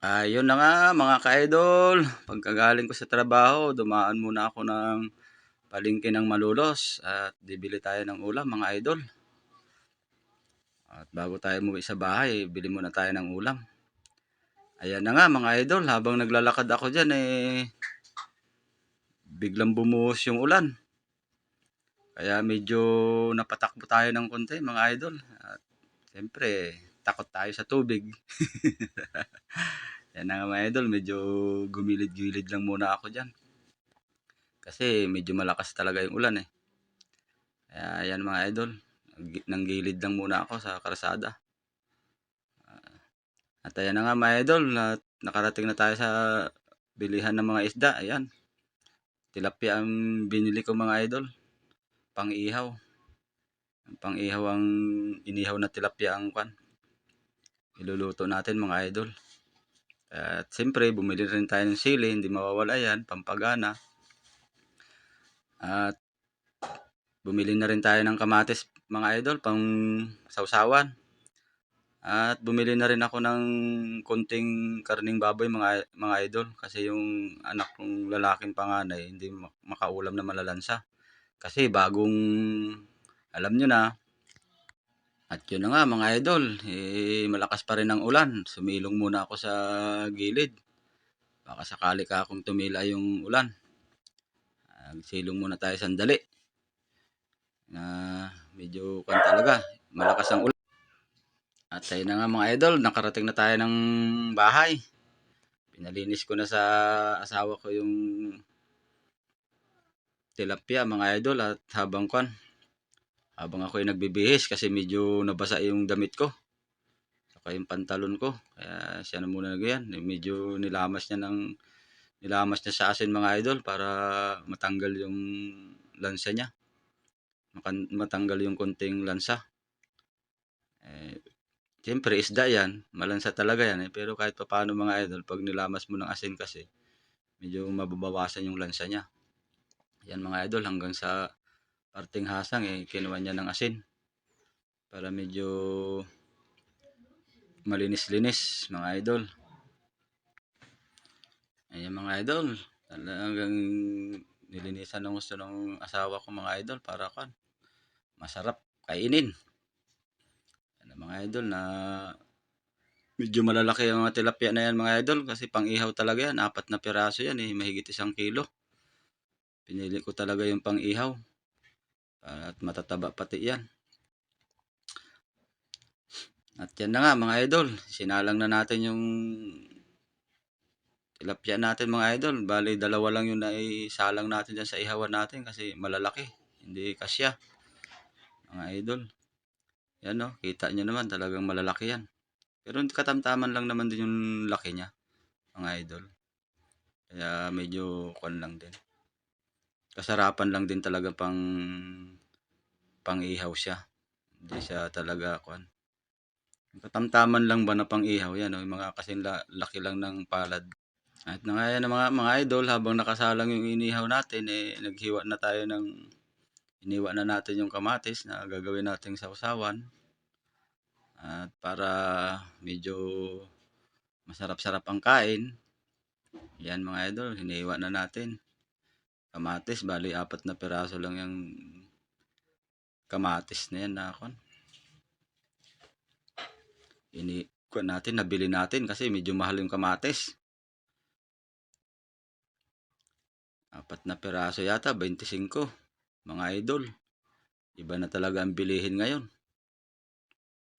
Yun na nga mga ka-idol, pagkagaling ko sa trabaho, dumaan muna ako ng palengke ng Malolos at bibili tayo ng ulam mga idol. At bago tayo umuwi sa bahay, bili muna tayo ng ulam. Ayan na nga mga idol, habang naglalakad ako dyan biglang bumuhos yung ulan. Kaya medyo napatakbo tayo ng konti mga idol. At siyempre, takot tayo sa tubig. Yan na nga mga idol, medyo gumilid-gilid lang muna ako dyan. Kasi medyo malakas talaga yung ulan. Kaya ayan mga idol, nanggilid lang muna ako sa kalsada. At ayan na nga mga idol, at nakarating na tayo sa bilihan ng mga isda. Ayan, tilapia ang binili ko mga idol, pang-ihaw. Pang-ihaw ang inihaw na tilapia ang iluluto natin mga idol. At siyempre, bumili rin tayo ng sili, hindi mawawala yan, pampagana. At bumili na rin tayo ng kamatis mga idol, pang sausawan. At bumili na rin ako ng konting karning baboy mga idol, kasi yung anak kong lalaking panganay hindi makaulam na malalansa. Kasi bagong alam nyo na. At yun na nga mga idol, malakas pa rin ang ulan. Sumilong muna ako sa gilid. Baka sakali ka akong tumila yung ulan. Silong muna tayo sandali. Na medyo talaga, malakas ang ulan. At ayun na nga mga idol, nakarating na tayo ng bahay. Pinalinis ko na sa asawa ko yung tilapia mga idol, at habang ako ay nagbibihis kasi medyo nabasa yung damit ko saka yung pantalon ko, kaya siya na muna nagyan. Medyo nilamas niya sa asin mga idol para matanggal yung lansa niya, matanggal yung konting lansa. Siyempre isda yan, malansa talaga yan pero kahit pa paano mga idol, pag nilamas mo ng asin kasi medyo mababawasan yung lansa niya. Yan mga idol, hanggang sa parting hasang kinuha niya ng asin para medyo malinis-linis mga idol. Ayan mga idol, talagang nilinisan ng gusto ng asawa ko mga idol para masarap kainin. Ayan mga idol, na medyo malalaki ang mga tilapia na yan mga idol, kasi pang ihaw talaga yan, 4 na piraso yan mahigit 1 kilo. Pinili ko talaga yung pang ihaw at matataba pati yan. At yan na nga mga idol, sinalang na natin yung tilapia natin mga idol. Bali, dalawa lang yung naisalang natin dyan sa ihawan natin kasi malalaki, hindi kasya mga idol. Yan no, kita nyo naman, talagang malalaki yan. Pero katamtaman lang naman din yung laki niya mga idol. Kaya medyo lang din. Kasarapan lang din talaga pang ihaw siya. Hindi siya talaga katamtaman lang ba na pang ihaw yan, no? Yung mga kasing laki lang ng palad. At nangayan ng mga idol, habang nakasalang yung inihaw natin, iniwa na natin yung kamatis na gagawin nating sausawan. At para medyo masarap-sarap ang kain, yan mga idol, hiniwa na natin. Kamatis, bali 4 na piraso lang yung kamatis na yan nabili natin kasi medyo mahal yung kamatis. 4 na piraso yata, 25 mga idol. Iba na talaga ang bilihin ngayon.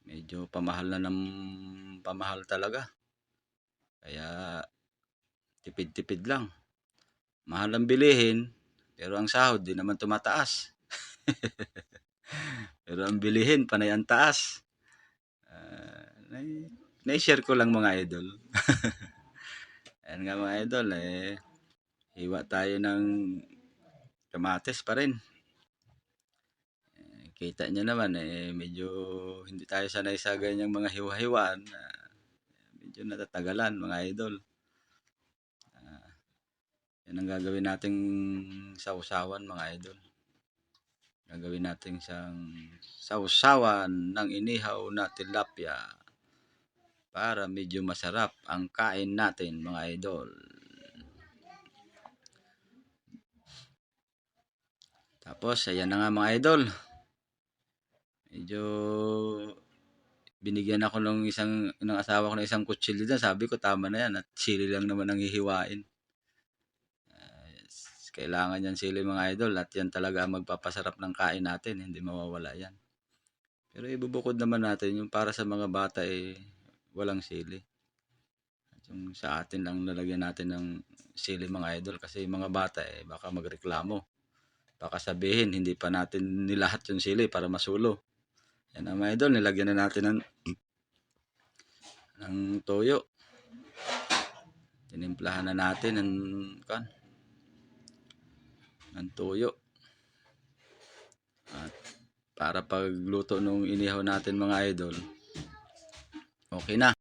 Medyo pamahal na ng pamahal talaga. Kaya tipid-tipid lang. Mahal ang bilihin, pero ang sahod di naman tumataas. Pero ang bilihin, panay ang taas. Na-share ko lang mga idol. Ayan nga mga idol, hiwa tayo ng kamatis pa rin. Kita nyo naman, medyo hindi tayo sanay sa ganyang mga hiwa-hiwaan. Medyo natatagalan mga idol. Yan ang gagawin nating sausawan mga idol. Gagawin natin siyang sausawan ng inihaw na tilapia. para medyo masarap ang kain natin mga idol. Tapos ayan na nga mga idol. Medyo binigyan ako ng asawa ko ng isang kutsilyo dyan. Sabi ko tama na yan at sili lang naman ang hihiwain. Kailangan yan sili mga idol at yan talaga ang magpapasarap ng kain natin. Hindi mawawala yan. Pero ibubukod naman natin yung para sa mga bata walang sili. At yung sa atin lang lalagyan natin ng sili mga idol kasi yung mga bata baka magreklamo. Baka sabihin hindi pa natin nilahat yung sili para masulo. Yan ang mga idol, nilagyan na natin ng toyo. Tinimplahan na natin ng toyo. At para pagluto nung inihaw natin mga idol, okay na.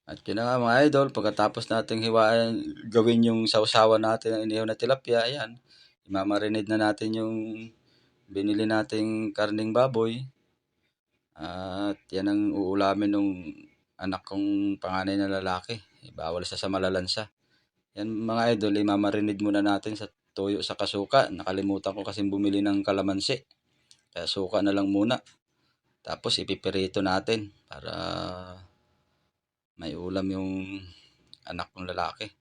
At yun na nga mga idol, pagkatapos nating gawin yung sausawan natin ng inihaw na tilapia, ayan, imamarinate na natin yung binili nating karning baboy. At yan ang uulamin nung anak kong panganay na lalaki. Bawal sa malalansa. Yan mga idol, imamarinate muna natin sa toyo sa kasuka. Nakalimutan ko kasi bumili ng kalamansi. Kaya suka na lang muna. Tapos ipipirito natin para may ulam yung anak kong lalaki.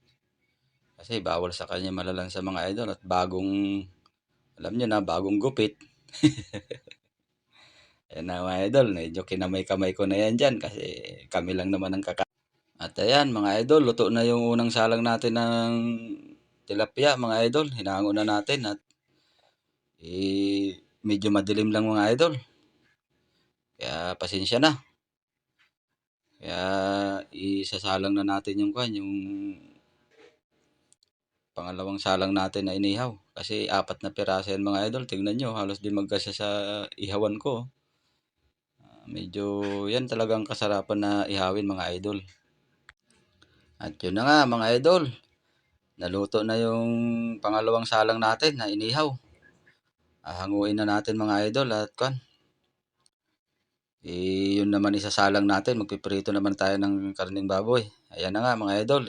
Kasi bawal sa kanya malalansa mga idol at alam nyo na, bagong gupit. Ayan na mga idol, medyo kinamay-kamay ko na yan dyan kasi kami lang naman ang At ayan mga idol, luto na yung unang salang natin ng tilapia mga idol. Hinango na natin at medyo madilim lang mga idol. Kaya pasensya na. Kaya isasalang na natin yung pangalawang salang natin na inihaw. Kasi 4 na piraso yan mga idol. Tingnan nyo, halos di magkasya sa ihawan ko. Medyo yan talagang kasarapan na ihawin mga idol. At yun na nga mga idol. Naluto na yung pangalawang salang natin na inihaw. Hanguin na natin mga idol at yun naman isasalang natin. Magpiprito naman tayo ng karning baboy. Ayan na nga mga idol.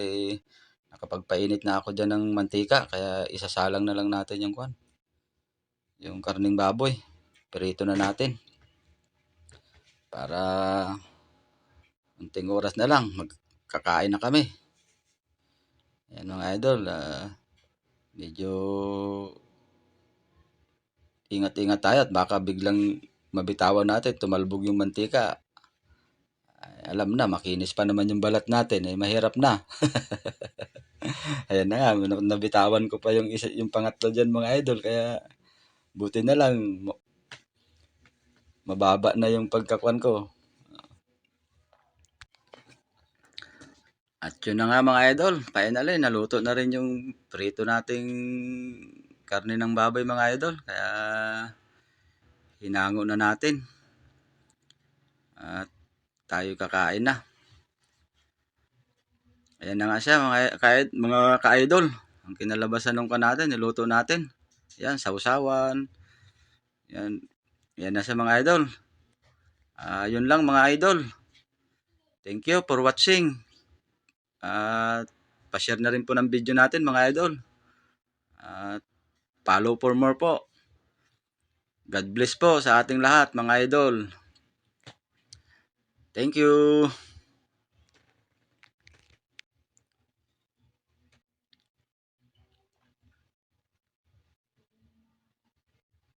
Nakapagpainit na ako dyan ng mantika. Kaya isasalang na lang natin yung karning baboy. Prito na natin. Para unting oras na lang. Magkakain na kami. Ayan mga idol. Medyo ingat-ingat tayo at baka biglang mabitawan natin, tumalbog yung mantika. Alam na, makinis pa naman yung balat natin, mahirap na. Ayan na nga, nabitawan ko pa yung pangatlo dyan mga idol, kaya buti na lang, mababa na yung pagkakuan ko. At yun na nga mga idol, finally, naluto na rin yung prito nating karne ng baboy mga idol. Kaya hinango na natin. At tayo kakain na. Ayan na nga siya mga ka-idol. Ang kinalabasan ng natin, niluto natin. Yan, sausawan. Yan, yan na siya mga idol. Yun lang mga idol. Thank you for watching. At pa-share na rin po ng video natin mga idol. At follow for more po. God bless po sa ating lahat mga idol. Thank you.